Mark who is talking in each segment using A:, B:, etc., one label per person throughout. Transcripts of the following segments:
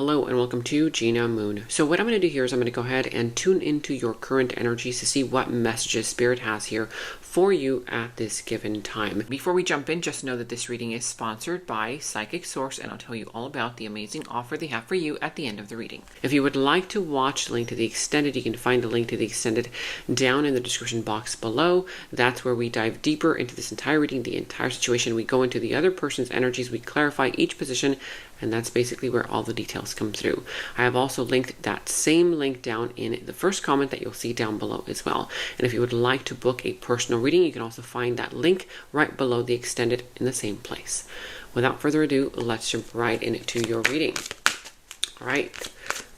A: hello and welcome to Gina Moon. So what I'm going to do here is I'm going to go ahead and tune into your current energies to see what messages Spirit has here for you at this given time. Before we jump in, just know that this reading is sponsored by Psychic Source, and I'll tell you all about the amazing offer they have for you at the end of the reading. If you would like to watch the link to the extended, you can find the link to the extended down in the description box below. That's where we dive deeper into this entire reading, the entire situation. We go into the other person's energies, we clarify each position, and that's basically where all the details come through. I have also linked that same link down in the first comment that you'll see down below as well. And if you would like to book a personal reading, you can also find that link right below the extended in the same place. Without further ado, let's jump right into your reading. All right,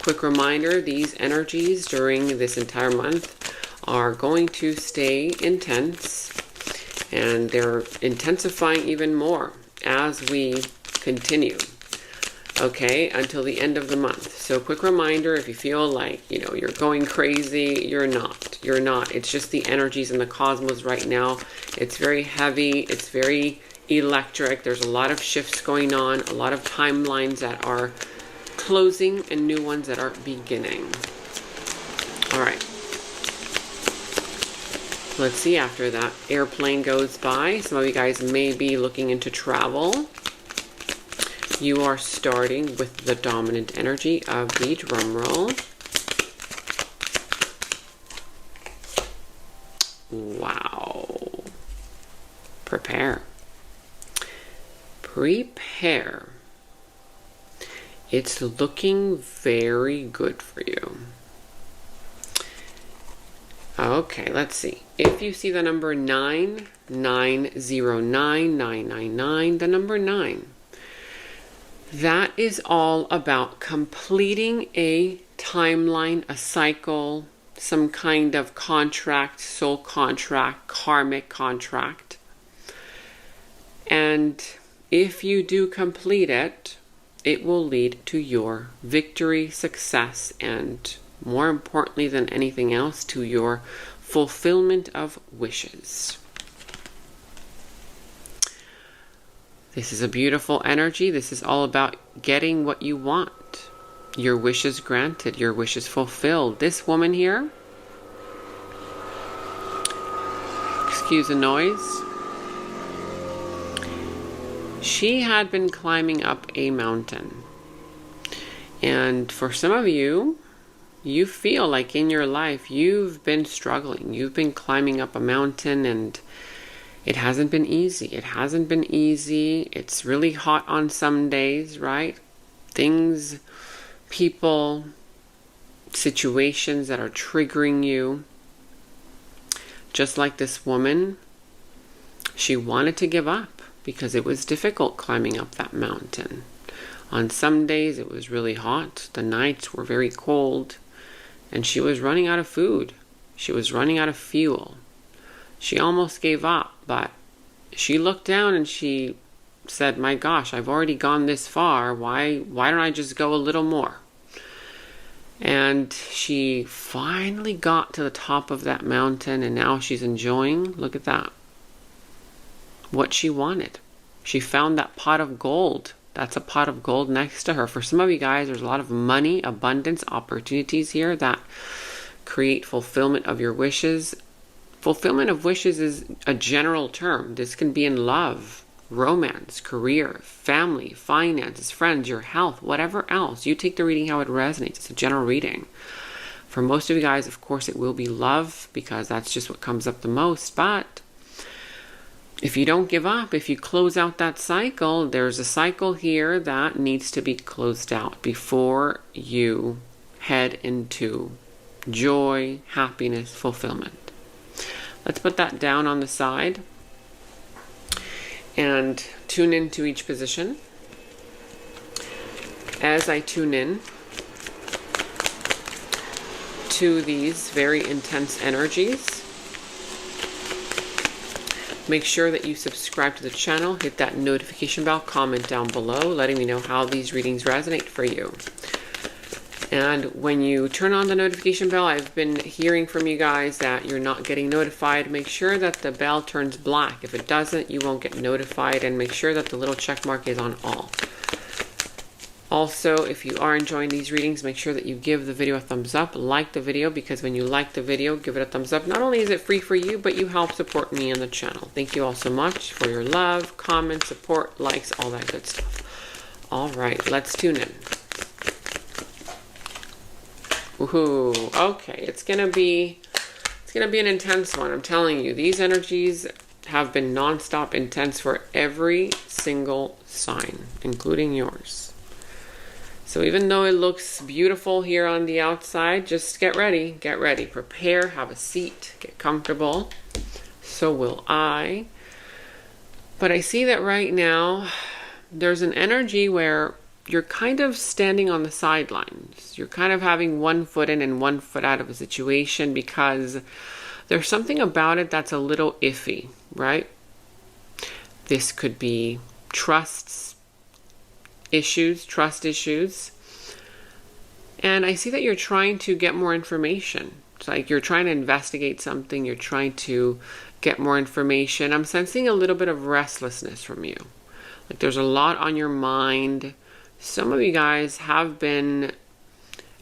A: quick reminder, these energies during this entire month are going to stay intense, and they're intensifying even more as we continue. Okay, until the end of the month. So quick reminder, if you feel like, you're going crazy, you're not. You're not. It's just the energies in the cosmos right now. It's very heavy. It's very electric. There's a lot of shifts going on, a lot of timelines that are closing and new ones that are beginning. All right. Let's see, after that airplane goes by, some of you guys may be looking into travel. You are starting with the dominant energy of the drum roll. Wow. Prepare. Prepare. It's looking very good for you. Okay, let's see. If you see the number 9909999, the number 9. That is all about completing a timeline, a cycle, some kind of contract, soul contract, karmic contract. And if you do complete it, it will lead to your victory, success, and more importantly than anything else, to your fulfillment of wishes. This is a beautiful energy. This is all about getting what you want. Your wishes granted, your wishes fulfilled. This woman here, excuse the noise, she had been climbing up a mountain. And for some of you, you feel like in your life you've been struggling. You've been climbing up a mountain and it hasn't been easy. It hasn't been easy. It's really hot on some days, right? Things, people, situations that are triggering you. Just like this woman, she wanted to give up because it was difficult climbing up that mountain. On some days it was really hot. The nights were very cold. And she was running out of food. She was running out of fuel. She almost gave up, but she looked down and she said, my gosh, I've already gone this far. Why don't I just go a little more? And she finally got to the top of that mountain, and now she's enjoying, look at that, what she wanted. She found that pot of gold. That's a pot of gold next to her. For some of you guys, there's a lot of money, abundance, opportunities here that create fulfillment of your wishes. Fulfillment of wishes is a general term. This can be in love, romance, career, family, finances, friends, your health, whatever else. You take the reading how it resonates. It's a general reading. For most of you guys, of course, it will be love because that's just what comes up the most. But if you don't give up, if you close out that cycle, there's a cycle here that needs to be closed out before you head into joy, happiness, fulfillment. Let's put that down on the side and tune into each position. As I tune in to these very intense energies, make sure that you subscribe to the channel, hit that notification bell, comment down below, letting me know how these readings resonate for you. And when you turn on the notification bell, I've been hearing from you guys that you're not getting notified. Make sure that the bell turns black. If it doesn't, you won't get notified. And make sure that the little check mark is on all. Also, if you are enjoying these readings, make sure that you give the video a thumbs up, like the video, because when you like the video, give it a thumbs up. Not only is it free for you, but you help support me and the channel. Thank you all so much for your love, comments, support, likes, all that good stuff. All right, let's tune in. Woohoo. Okay, it's gonna be an intense one. I'm telling you, these energies have been non-stop intense for every single sign, including yours. So even though it looks beautiful here on the outside, just get ready, prepare, have a seat, get comfortable. So will I. But I see that right now, there's an energy where you're kind of standing on the sidelines. You're kind of having one foot in and one foot out of a situation because there's something about it that's a little iffy, right? This could be trust issues. And I see that you're trying to get more information. It's like you're trying to investigate something. You're trying to get more information. I'm sensing a little bit of restlessness from you. Like there's a lot on your mind. Some of you guys have been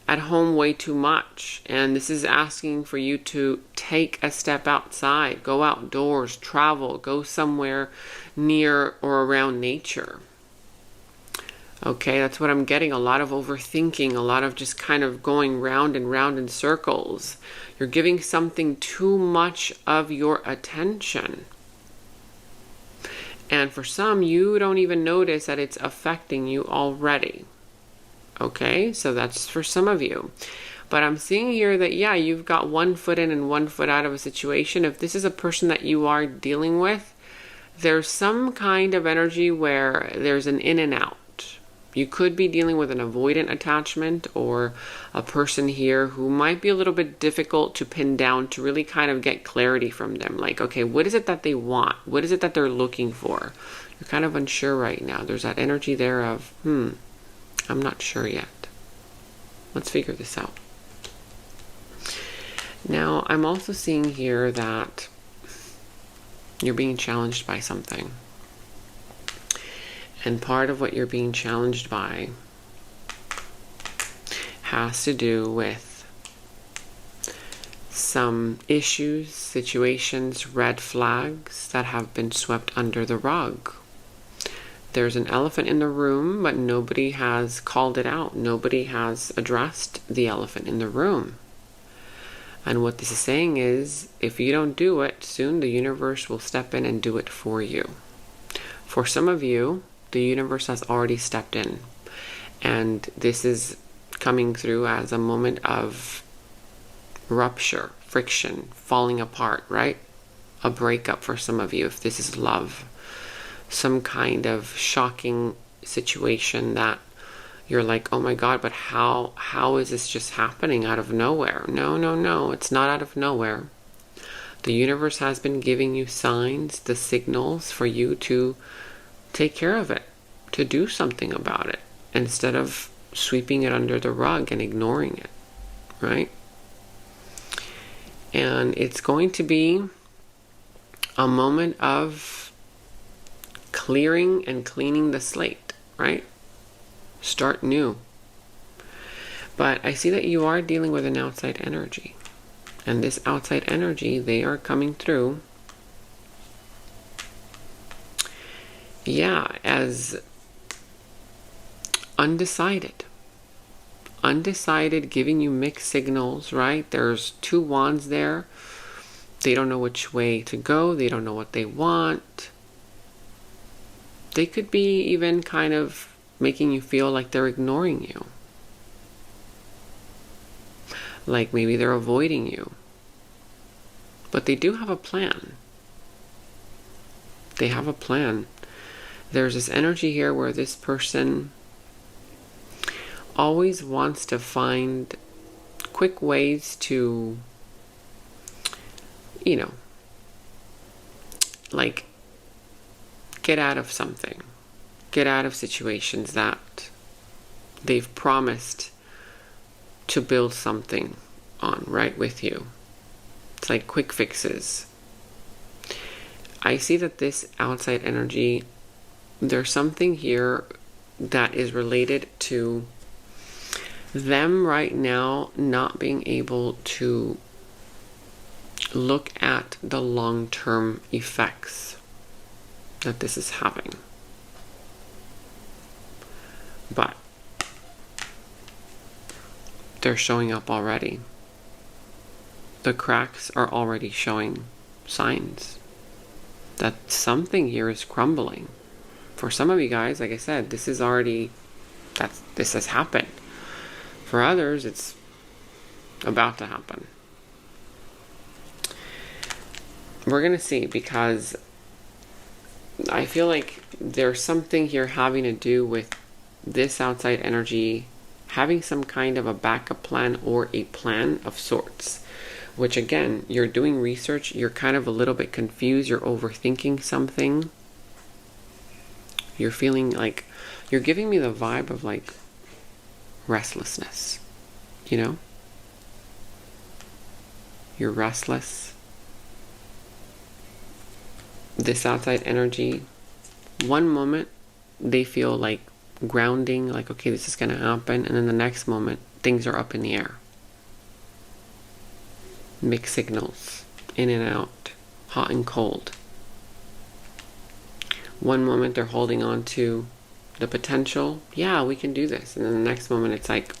A: at home way too much. And this is asking for you to take a step outside. Go outdoors, travel, go somewhere near or around nature. Okay, that's what I'm getting. A lot of overthinking, a lot of just kind of going round and round in circles. You're giving something too much of your attention. And for some, you don't even notice that it's affecting you already. Okay, so that's for some of you. But I'm seeing here that, yeah, you've got one foot in and one foot out of a situation. If this is a person that you are dealing with, there's some kind of energy where there's an in and out. You could be dealing with an avoidant attachment or a person here who might be a little bit difficult to pin down to really kind of get clarity from them. Like, okay, what is it that they want? What is it that they're looking for? You're kind of unsure right now. There's that energy there of, I'm not sure yet. Let's figure this out. Now, I'm also seeing here that you're being challenged by something. And part of what you're being challenged by has to do with some issues, situations, red flags that have been swept under the rug. There's an elephant in the room, but nobody has called it out. Nobody has addressed the elephant in the room. And what this is saying is, if you don't do it, soon the universe will step in and do it for you. For some of you, the universe has already stepped in. And this is coming through as a moment of rupture, friction, falling apart, right? A breakup for some of you, if this is love. Some kind of shocking situation that you're like, oh my God, but how is this just happening out of nowhere? No, it's not out of nowhere. The universe has been giving you signs, the signals for you to take care of it, to do something about it, instead of sweeping it under the rug and ignoring it, right? And it's going to be a moment of clearing and cleaning the slate, right? Start new. But I see that you are dealing with an outside energy. And this outside energy, they are coming through, as undecided, giving you mixed signals, right? There's two wands there. They don't know which way to go. They don't know what they want. They could be even kind of making you feel like they're ignoring you. Like maybe they're avoiding you. But they do have a plan. They have a plan. There's this energy here where this person always wants to find quick ways to, like get out of something, get out of situations that they've promised to build something on, right, with you. It's like quick fixes. I see that this outside energy, there's something here that is related to them right now not being able to look at the long-term effects that this is having. But they're showing up already. The cracks are already showing signs that something here is crumbling. For some of you guys, like I said, this has happened. For others, it's about to happen. We're going to see, because I feel like there's something here having to do with this outside energy having some kind of a backup plan or a plan of sorts. Which again, you're doing research, you're kind of a little bit confused, you're overthinking something. You're feeling like, you're giving me the vibe of like restlessness, you know? You're restless. This outside energy, one moment they feel like grounding, like, okay, this is going to happen. And then the next moment, things are up in the air. Mixed signals, in and out, hot and cold. One moment they're holding on to the potential, yeah, we can do this. And then the next moment it's like,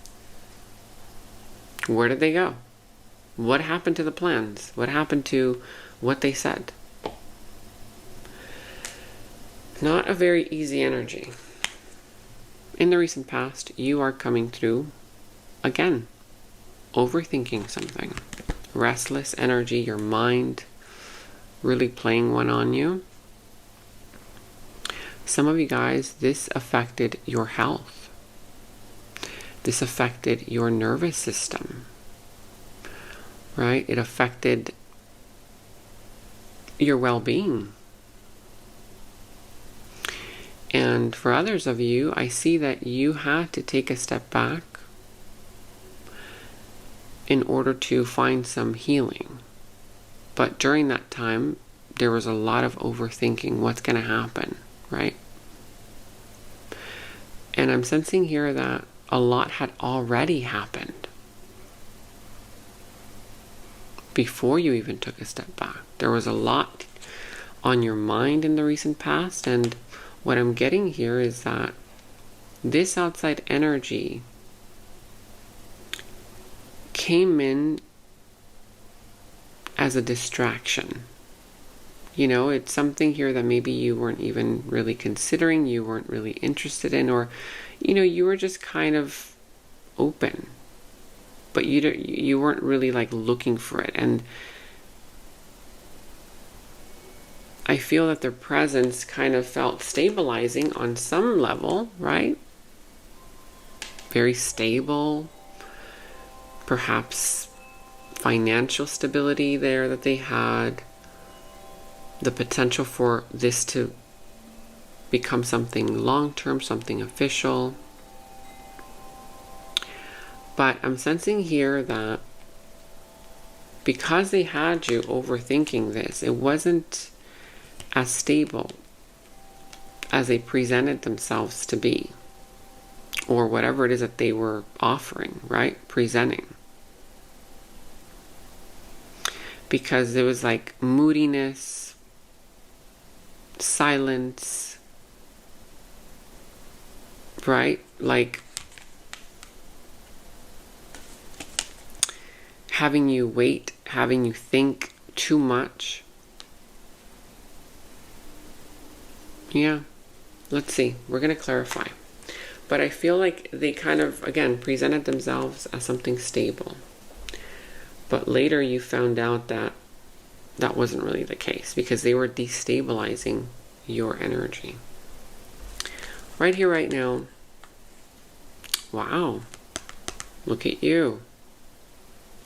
A: where did they go? What happened to the plans? What happened to what they said? Not a very easy energy. In the recent past, you are coming through, again, overthinking something. Restless energy, your mind really playing one on you. Some of you guys, this affected your health. This affected your nervous system, right? It affected your well-being. And for others of you, I see that you had to take a step back in order to find some healing. But during that time, there was a lot of overthinking. What's going to happen, right? And I'm sensing here that a lot had already happened before you even took a step back. There was a lot on your mind in the recent past, and what I'm getting here is that this outside energy came in as a distraction. You know, it's something here that maybe you weren't even really considering, you weren't really interested in, or, you know, you were just kind of open, but you weren't really like looking for it. And I feel that their presence kind of felt stabilizing on some level, right? Very stable. Perhaps financial stability there that they had. The potential for this to become something long-term, something official. But I'm sensing here that because they had you overthinking this, it wasn't as stable as they presented themselves to be, or whatever it is that they were offering, right? Presenting. Because there was like moodiness, silence, right? Like having you wait, having you think too much. Yeah, let's see. We're going to clarify. But I feel like they kind of, again, presented themselves as something stable. But later you found out that that wasn't really the case, because they were destabilizing your energy. Right here, right now. Wow. Look at you.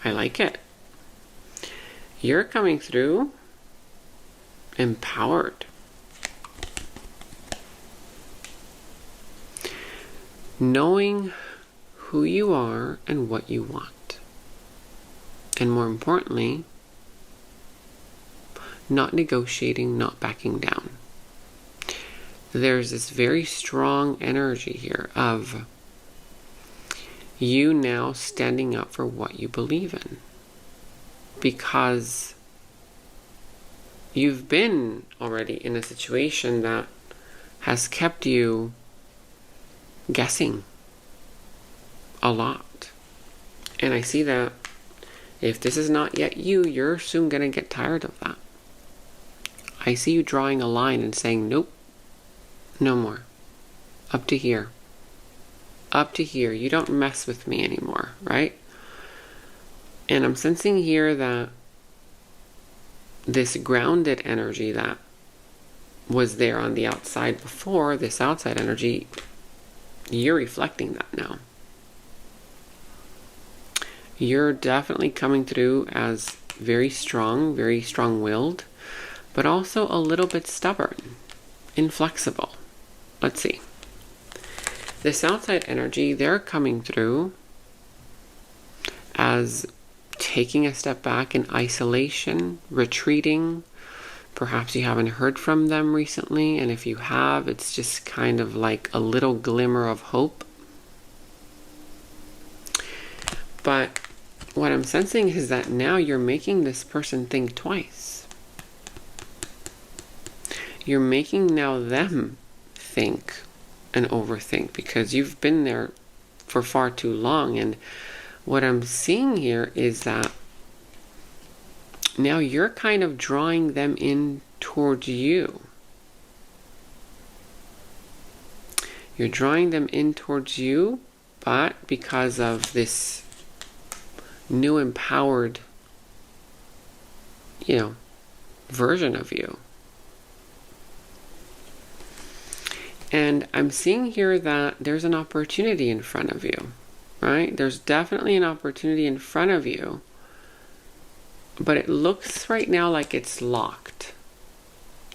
A: I like it. You're coming through empowered. Knowing who you are and what you want. And more importantly, not negotiating, not backing down. there's this very strong energy here of you now standing up for what you believe in. Because you've been already in a situation that has kept you guessing a lot. And I see that if this is not yet you, you're soon going to get tired of that. I see you drawing a line and saying, nope, no more. Up to here. Up to here. You don't mess with me anymore, right? And I'm sensing here that this grounded energy that was there on the outside before, this outside energy, you're reflecting that now. You're definitely coming through as very strong-willed, but also a little bit stubborn, inflexible. Let's see. This outside energy, they're coming through as taking a step back in isolation, retreating. Perhaps you haven't heard from them recently, and if you have, it's just kind of like a little glimmer of hope. But what I'm sensing is that now you're making this person think twice. You're making now them think and overthink because you've been there for far too long. And what I'm seeing here is that now you're kind of drawing them in towards you. You're drawing them in towards you, but because of this new empowered, version of you. And I'm seeing here that there's an opportunity in front of you, right? There's definitely an opportunity in front of you, but it looks right now like it's locked.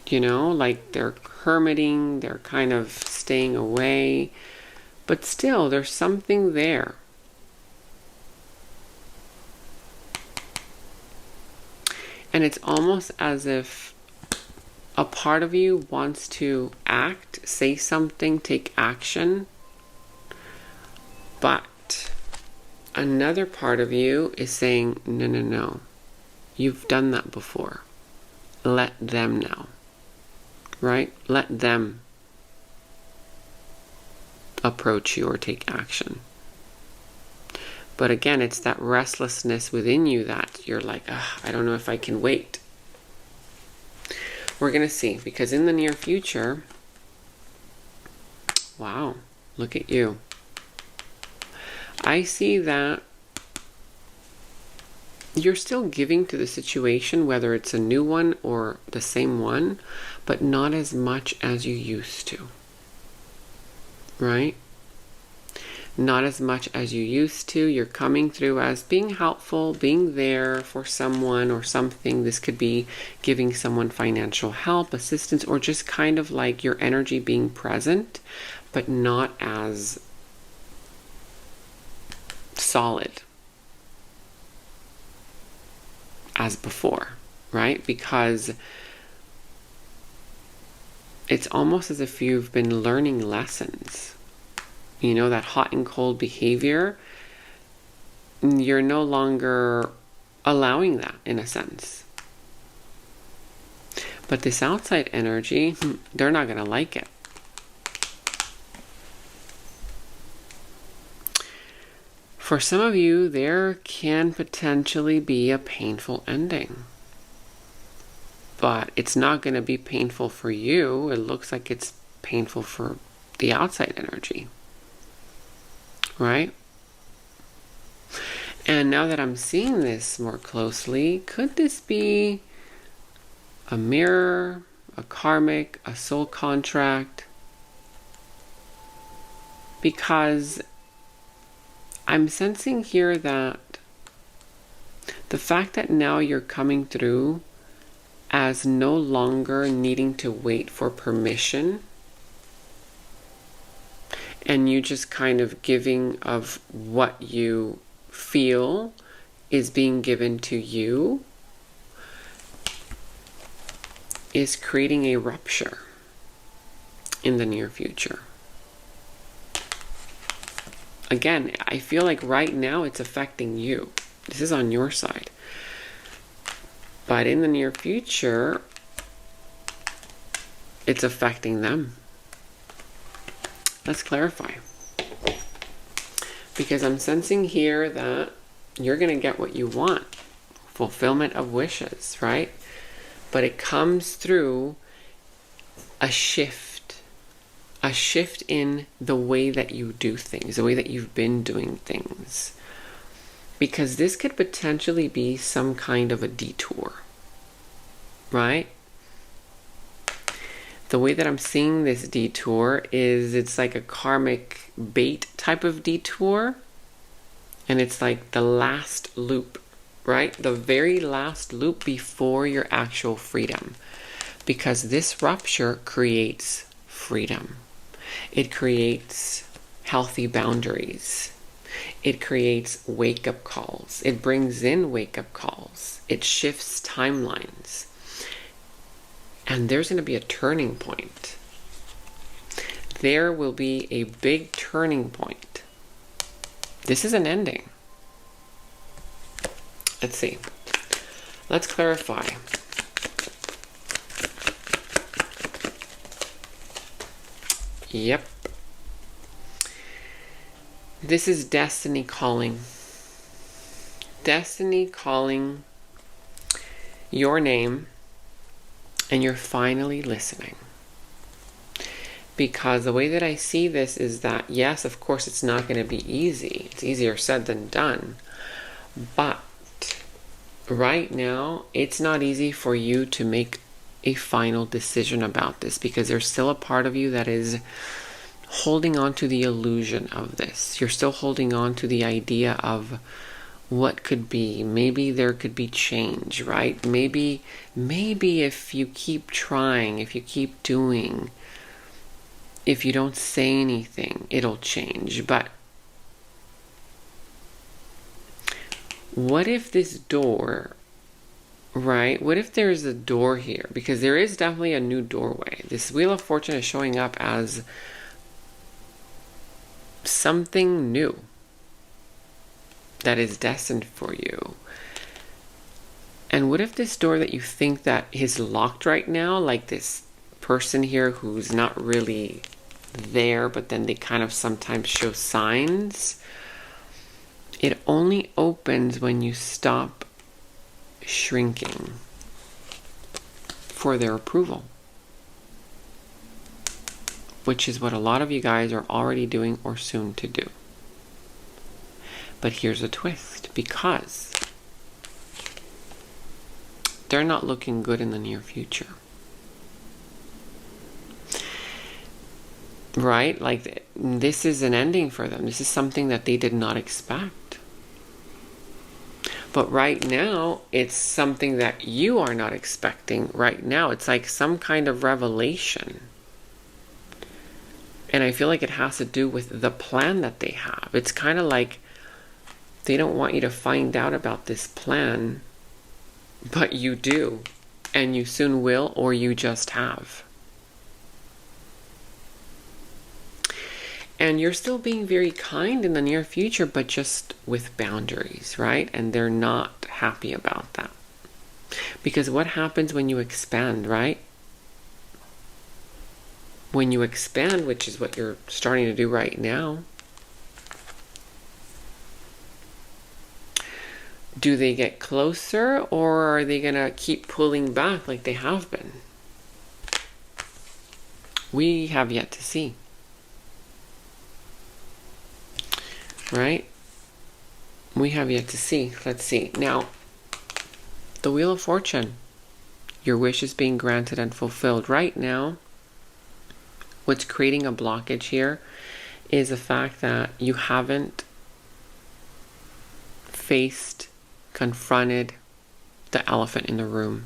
A: Like they're hermiting, they're kind of staying away, but still there's something there. And it's almost as if a part of you wants to act, say something, take action. But another part of you is saying, no. You've done that before. Let them now. Right? Let them approach you or take action. But again, it's that restlessness within you that you're like, I don't know if I can wait. We're going to see, because in the near future, wow, look at you. I see that you're still giving to the situation, whether it's a new one or the same one, but not as much as you used to. Right? Not as much as you used to. You're coming through as being helpful, being there for someone or something. This could be giving someone financial help, assistance, or just kind of like your energy being present, but not as solid as before, right? Because it's almost as if you've been learning lessons. That hot and cold behavior, you're no longer allowing that in a sense. But this outside energy, they're not going to like it. For some of you, there can potentially be a painful ending. But it's not going to be painful for you. It looks like it's painful for the outside energy. Right? And now that I'm seeing this more closely, could this be a mirror, a karmic, a soul contract? Because I'm sensing here that the fact that now you're coming through as no longer needing to wait for permission, and you just kind of giving of what you feel is being given to you, is creating a rupture. in the near future. Again, I feel like right now it's affecting you. This is on your side. But in the near future, it's affecting them. Let's clarify. Because I'm sensing here that you're going to get what you want. Fulfillment of wishes, right? But it comes through a shift in the way that you do things, the way that you've been doing things. Because this could potentially be some kind of a detour, right? The way that I'm seeing this detour is it's like a karmic bait type of detour. And it's like the last loop, right? The very last loop before your actual freedom. Because this rupture creates freedom. It creates healthy boundaries. It creates wake-up calls. It brings in wake-up calls. It shifts timelines. And there's going to be a turning point. There will be a big turning point. This is an ending. Let's see. Let's clarify. Yep. This is destiny calling. Destiny calling your name, and you're finally listening. Because the way that I see this is that, yes, of course, it's not going to be easy. It's easier said than done. But right now, it's not easy for you to make a final decision about this, because there's still a part of you that is holding on to the illusion of this. You're still holding on to the idea of what could be. Maybe there could be change, right? Maybe if you keep trying, if you keep doing, if you don't say anything, it'll change. But what if this door, right? What if there's a door here? Because there is definitely a new doorway. This Wheel of Fortune is showing up as something new that is destined for you. And what if this door that you think that is locked right now, like this person here who's not really there, but then they kind of sometimes show signs, it only opens when you stop shrinking for their approval, which is what a lot of you guys are already doing or soon to do. But here's a twist, because they're not looking good in the near future. Right? Like, this is an ending for them. This is something that they did not expect. But right now, it's something that you are not expecting right now. It's like some kind of revelation. And I feel like it has to do with the plan that they have. It's kind of like they don't want you to find out about this plan, but you do. And you soon will, or you just have. And you're still being very kind in the near future, but just with boundaries, right? And they're not happy about that. Because what happens when you expand, right? When you expand, which is what you're starting to do right now, do they get closer, or are they going to keep pulling back like they have been? We have yet to see. Right? We have yet to see. Let's see. Now, the Wheel of Fortune. Your wish is being granted and fulfilled. Right now, what's creating a blockage here is the fact that you haven't confronted the elephant in the room.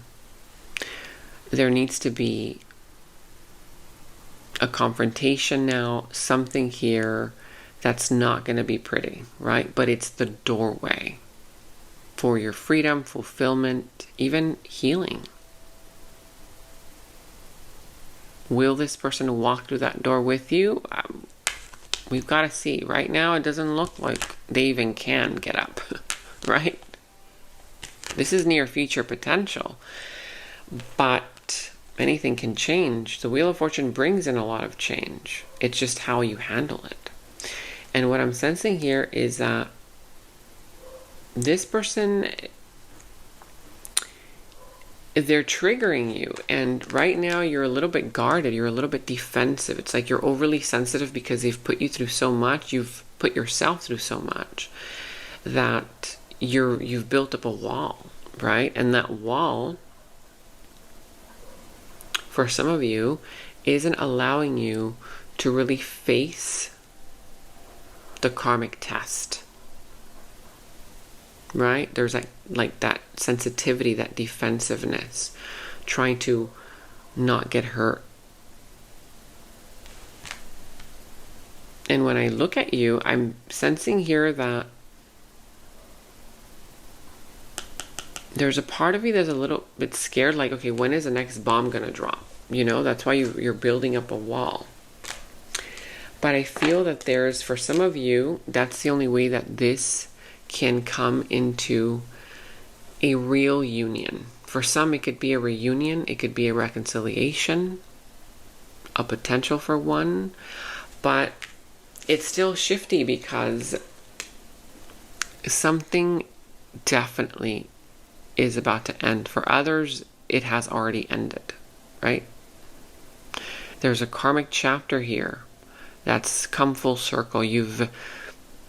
A: There needs to be a confrontation now, something here that's not going to be pretty, right? But it's the doorway for your freedom, fulfillment, even healing. Will this person walk through that door with you? We've got to see. Right now, it doesn't look like they even can get up, right? This is near future potential, but anything can change. The Wheel of Fortune brings in a lot of change. It's just how you handle it. And what I'm sensing here is that this person, they're triggering you, and right now you're a little bit guarded, you're a little bit defensive. It's like you're overly sensitive because they've put you through so much, you've put yourself through so much, that you've built up a wall, right? And that wall, for some of you, isn't allowing you to really face the karmic test, right? There's like that sensitivity, that defensiveness, trying to not get hurt. And when I look at you, I'm sensing here that there's a part of you that's a little bit scared, like, okay, when is the next bomb gonna drop? You know, that's why you're building up a wall. But I feel that there's, for some of you, that's the only way that this can come into a real union. For some, it could be a reunion, it could be a reconciliation, a potential for one, but it's still shifty because something definitely is about to end. For others, it has already ended, right? There's a karmic chapter here that's come full circle. You've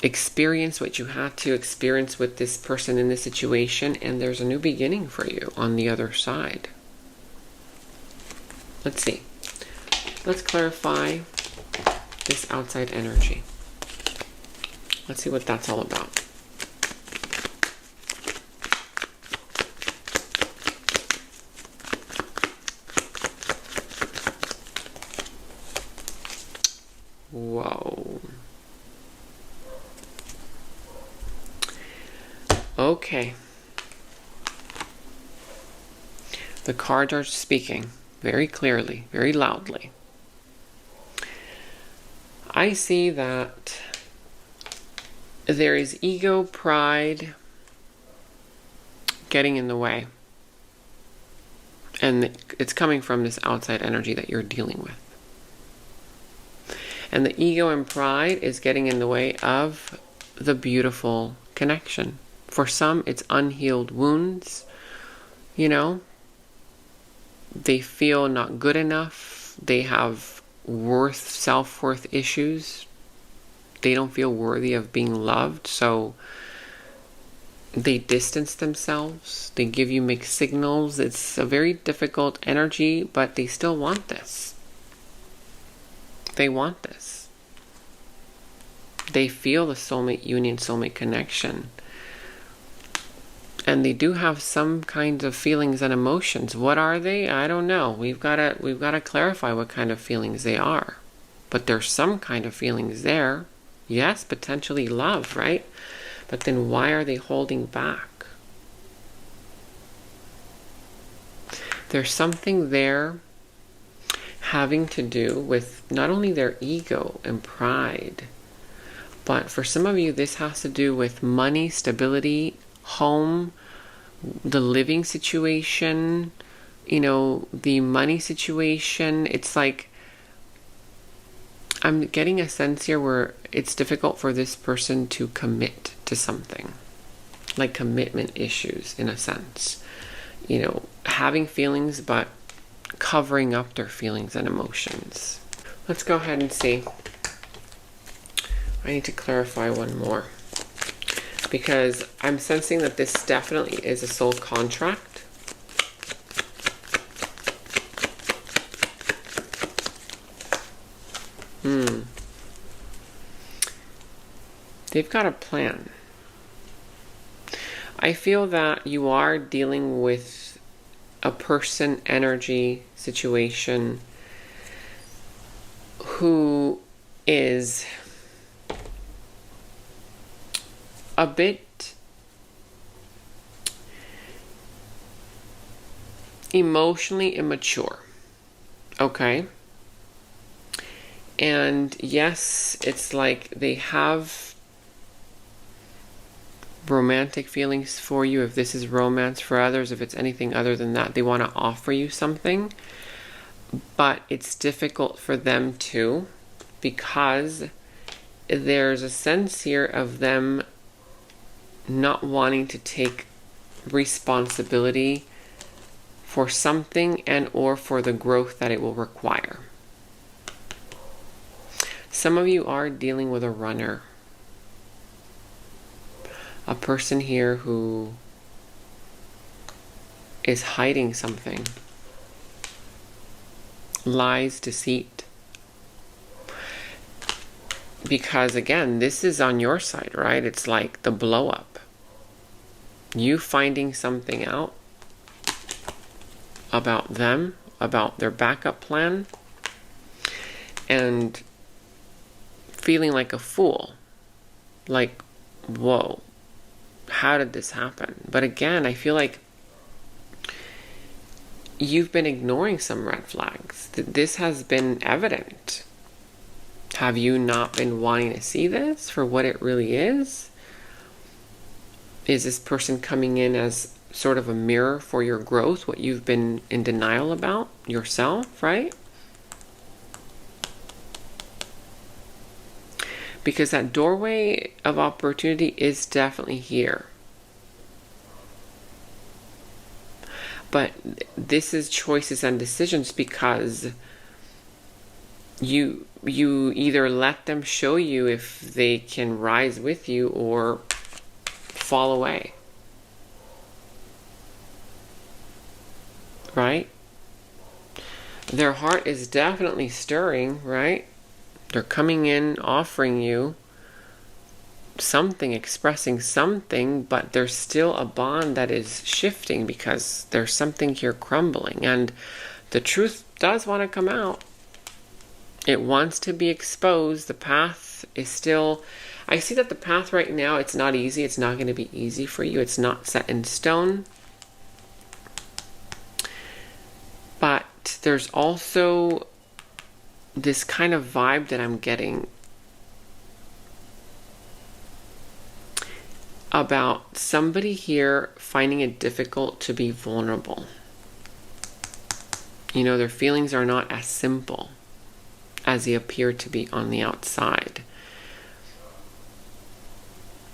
A: experienced what you had to experience with this person in this situation, and there's a new beginning for you on the other side. Let's see. Let's clarify this outside energy. Let's see what that's all about. Whoa. Okay. The cards are speaking very clearly, very loudly. I see that there is ego, pride getting in the way. And it's coming from this outside energy that you're dealing with. And the ego and pride is getting in the way of the beautiful connection. For some, it's unhealed wounds. You know, they feel not good enough. They have self-worth issues. They don't feel worthy of being loved. So they distance themselves. They give you mixed signals. It's a very difficult energy, but they still want this. They want this. They feel the soulmate union, soulmate connection. And they do have some kinds of feelings and emotions. What are they? I don't know. We've got to clarify what kind of feelings they are. But there's some kind of feelings there. Yes, potentially love, right? But then why are they holding back? There's something there having to do with not only their ego and pride, but for some of you, this has to do with money, stability, home, the living situation, you know, the money situation. It's like, I'm getting a sense here where it's difficult for this person to commit to something, like commitment issues in a sense. You know, having feelings, but covering up their feelings and emotions. Let's go ahead and see. I need to clarify one more, because I'm sensing that this definitely is a soul contract. They've got a plan. I feel that you are dealing with a person, energy, situation who is a bit emotionally immature. Okay? And yes, it's like they have romantic feelings for you. If this is romance, for others, if it's anything other than that, they want to offer you something. But it's difficult for them too, because there's a sense here of them not wanting to take responsibility for something and or for the growth that it will require. Some of you are dealing with a runner. A person here who is hiding something. Lies, deceit. Because again, this is on your side, right? It's like the blow up. You finding something out about them, about their backup plan, and feeling like a fool. Like, whoa, how did this happen? But again, I feel like you've been ignoring some red flags. This has been evident. Have you not been wanting to see this for what it really is? Is this person coming in as sort of a mirror for your growth, what you've been in denial about yourself, right? Because that doorway of opportunity is definitely here. But this is choices and decisions, because you either let them show you if they can rise with you or fall away. Right? Their heart is definitely stirring, right? They're coming in, offering you something, expressing something, but there's still a bond that is shifting because there's something here crumbling. And the truth does want to come out. It wants to be exposed. The path is still... I see that the path right now, it's not easy. It's not going to be easy for you. It's not set in stone. But there's also this kind of vibe that I'm getting about somebody here finding it difficult to be vulnerable. You know, their feelings are not as simple as they appear to be on the outside.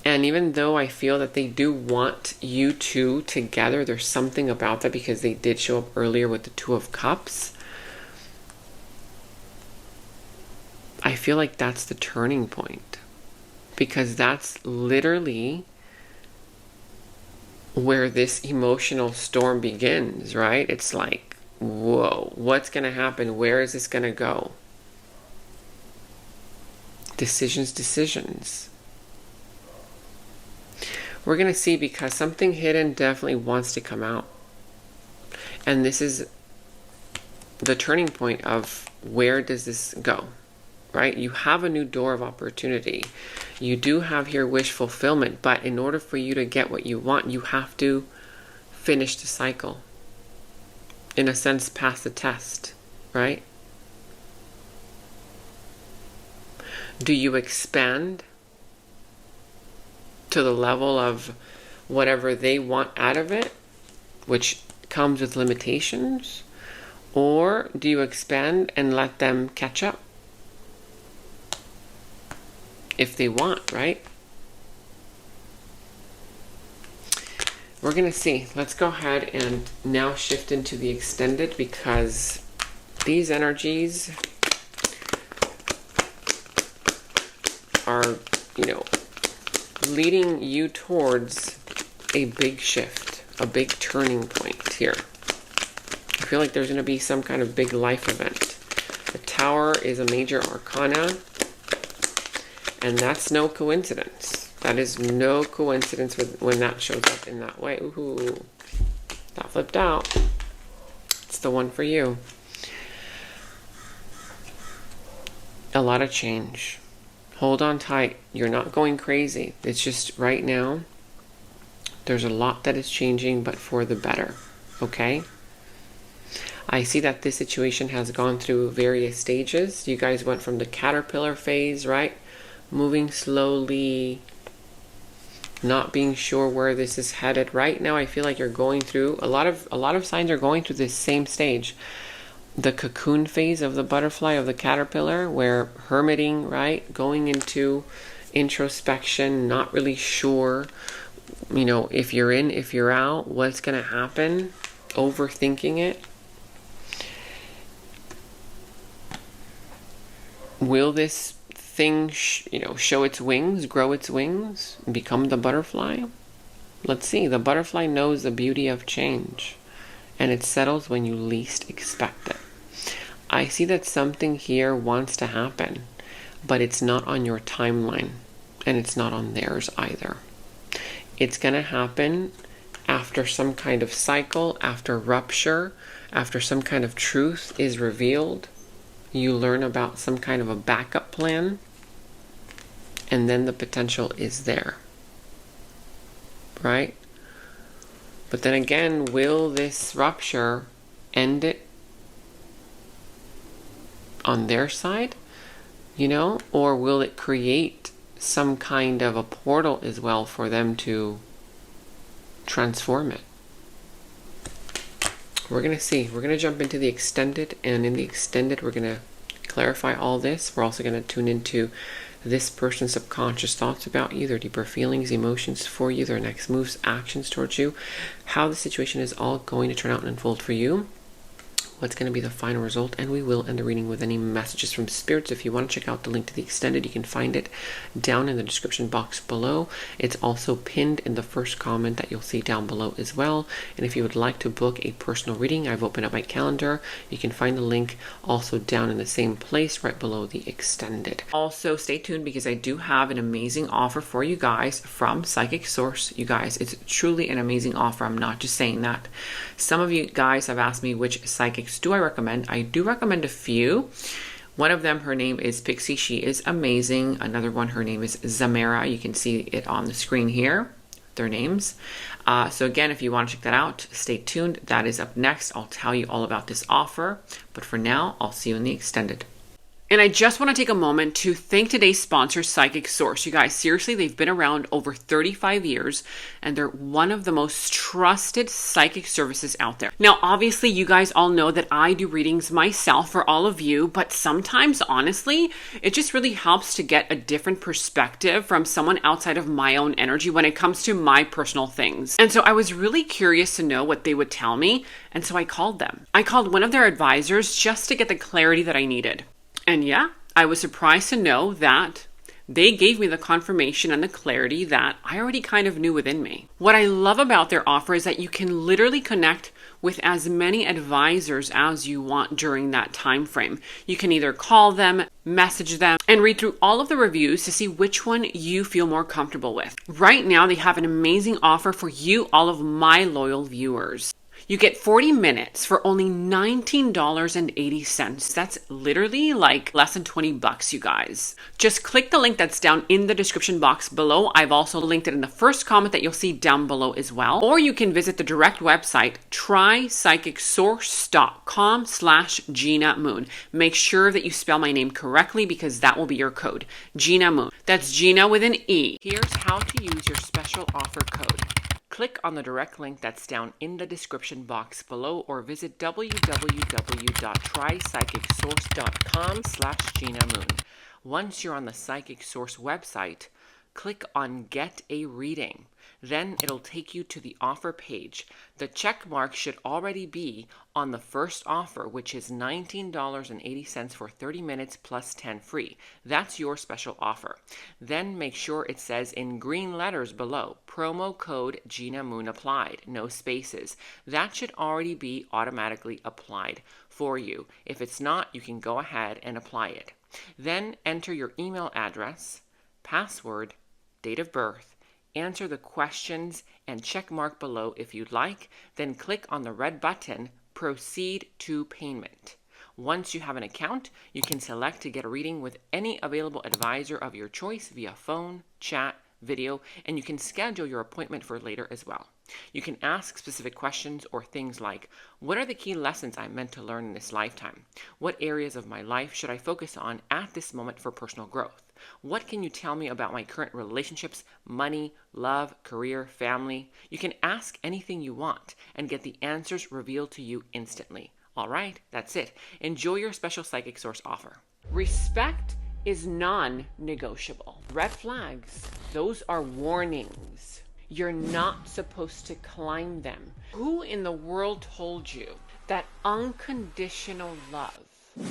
A: And even though I feel that they do want you two together, there's something about that, because they did show up earlier with the Two of Cups. I feel like that's the turning point, because that's literally where this emotional storm begins, right? It's like, whoa, what's going to happen? Where is this going to go? Decisions. We're going to see, because something hidden definitely wants to come out. And this is the turning point of where does this go, right? You have a new door of opportunity. You do have here wish fulfillment, but in order for you to get what you want, you have to finish the cycle. In a sense, pass the test, right? Do you expand to the level of whatever they want out of it, which comes with limitations? Or do you expand and let them catch up if they want, right? We're going to see. Let's go ahead and now shift into the extended, because these energies are, leading you towards a big shift, a big turning point here. I feel like there's going to be some kind of big life event. The Tower is a major arcana, and that's no coincidence. That is no coincidence when that shows up in that way. Ooh, that flipped out. It's the one for you. A lot of change. Hold on tight. You're not going crazy. It's just right now, there's a lot that is changing, but for the better. Okay? I see that this situation has gone through various stages. You guys went from the caterpillar phase, right? Moving slowly, not being sure where this is headed. Right now, I feel like you're going through a lot of signs are going through this same stage. The cocoon phase of the butterfly, of the caterpillar, where hermiting, right? Going into introspection, not really sure, if you're in, if you're out, what's going to happen, overthinking it. Will this thing, show its wings, grow its wings, become the butterfly? Let's see. The butterfly knows the beauty of change, and it settles when you least expect it. I see that something here wants to happen, but it's not on your timeline, and it's not on theirs either. It's going to happen after some kind of cycle, after rupture, after some kind of truth is revealed. You learn about some kind of a backup plan, and then the potential is there, right? But then again, will this rupture end it on their side, or will it create some kind of a portal as well for them to transform it? We're going to see. We're going to jump into the extended, and in the extended, we're going to clarify all this. We're also going to tune into this person's subconscious thoughts about you, their deeper feelings, emotions for you, their next moves, actions towards you, how the situation is all going to turn out and unfold for you, what's going to be the final result, and we will end the reading with any messages from spirits. If you want to check out the link to the extended, you can find it down in the description box below. It's also pinned in the first comment that you'll see down below as well. And if you would like to book a personal reading, I've opened up my calendar. You can find the link also down in the same place right below the extended. Also, stay tuned because I do have an amazing offer for you guys from Psychic Source. You guys, it's truly an amazing offer. I'm not just saying that. Some of you guys have asked me which psychic do I recommend. I do recommend a few. One of them, her name is Pixie. She is amazing. Another one, her name is Zamara. You can see it on the screen here, their names. So again, if you want to check that out, stay tuned. That is up next. I'll tell you all about this offer. But for now, I'll see you in the extended. And I just want to take a moment to thank today's sponsor, Psychic Source. You guys, seriously, they've been around over 35 years, and they're one of the most trusted psychic services out there. Now, obviously, you guys all know that I do readings myself for all of you, but sometimes, honestly, it just really helps to get a different perspective from someone outside of my own energy when it comes to my personal things. And so I was really curious to know what they would tell me, and so I called them. I called one of their advisors just to get the clarity that I needed. And yeah, I was surprised to know that they gave me the confirmation and the clarity that I already kind of knew within me. What I love about their offer is that you can literally connect with as many advisors as you want during that time frame. You can either call them, message them, and read through all of the reviews to see which one you feel more comfortable with. Right now, they have an amazing offer for you, all of my loyal viewers. You get 40 minutes for only $19.80. That's literally like less than 20 bucks, you guys. Just click the link that's down in the description box below. I've also linked it in the first comment that you'll see down below as well. Or you can visit the direct website, trypsychicsource.com/Gina Moon. Make sure that you spell my name correctly because that will be your code, Gina Moon. That's Gina with an E. Here's how to use your special offer code. Click on the direct link that's down in the description box below or visit www.trypsychicsource.com/Gina Moon. Once you're on the Psychic Source website, click on Get a Reading. Then it'll take you to the offer page. The check mark should already be on the first offer, which is $19.80 for 30 minutes plus 10 free. That's your special offer. Then make sure it says in green letters below, promo code Gina Moon applied, no spaces. That should already be automatically applied for you. If it's not, you can go ahead and apply it. Then enter your email address, password, date of birth, answer the questions and check mark below if you'd like, then click on the red button, Proceed to Payment. Once you have an account, you can select to get a reading with any available advisor of your choice via phone, chat, video, and you can schedule your appointment for later as well. You can ask specific questions or things like, what are the key lessons I'm meant to learn in this lifetime? What areas of my life should I focus on at this moment for personal growth? What can you tell me about my current relationships, money, love, career, family? You can ask anything you want and get the answers revealed to you instantly. All right, that's it. Enjoy your special psychic source offer. Respect is non-negotiable. Red flags, those are warnings. You're not supposed to climb them. Who in the world told you that unconditional love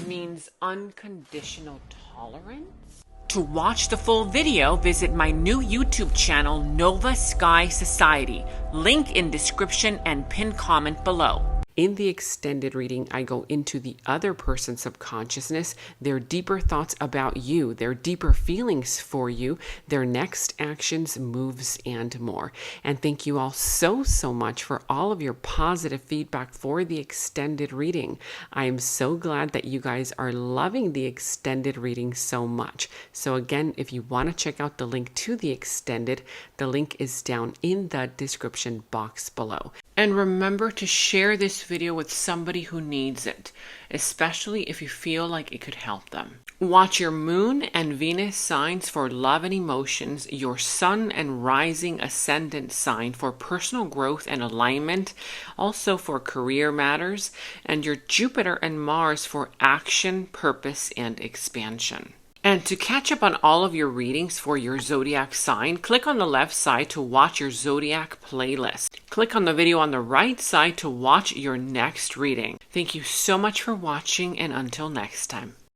A: means unconditional tolerance? To watch the full video, visit my new YouTube channel, Nova Sky Society. Link in description and pinned comment below. In the extended reading, I go into the other person's subconsciousness, their deeper thoughts about you, their deeper feelings for you, their next actions, moves, and more. And thank you all so much for all of your positive feedback for the extended reading. I am so glad that you guys are loving the extended reading so much. So again, if you want to check out the link to the extended, the link is down in the description box below. And remember to share this video with somebody who needs it, especially if you feel like it could help them. Watch your moon and Venus signs for love and emotions, your sun and rising ascendant sign for personal growth and alignment, also for career matters, and your Jupiter and Mars for action, purpose, and expansion. And to catch up on all of your readings for your zodiac sign, click on the left side to watch your zodiac playlist. Click on the video on the right side to watch your next reading. Thank you so much for watching, and until next time.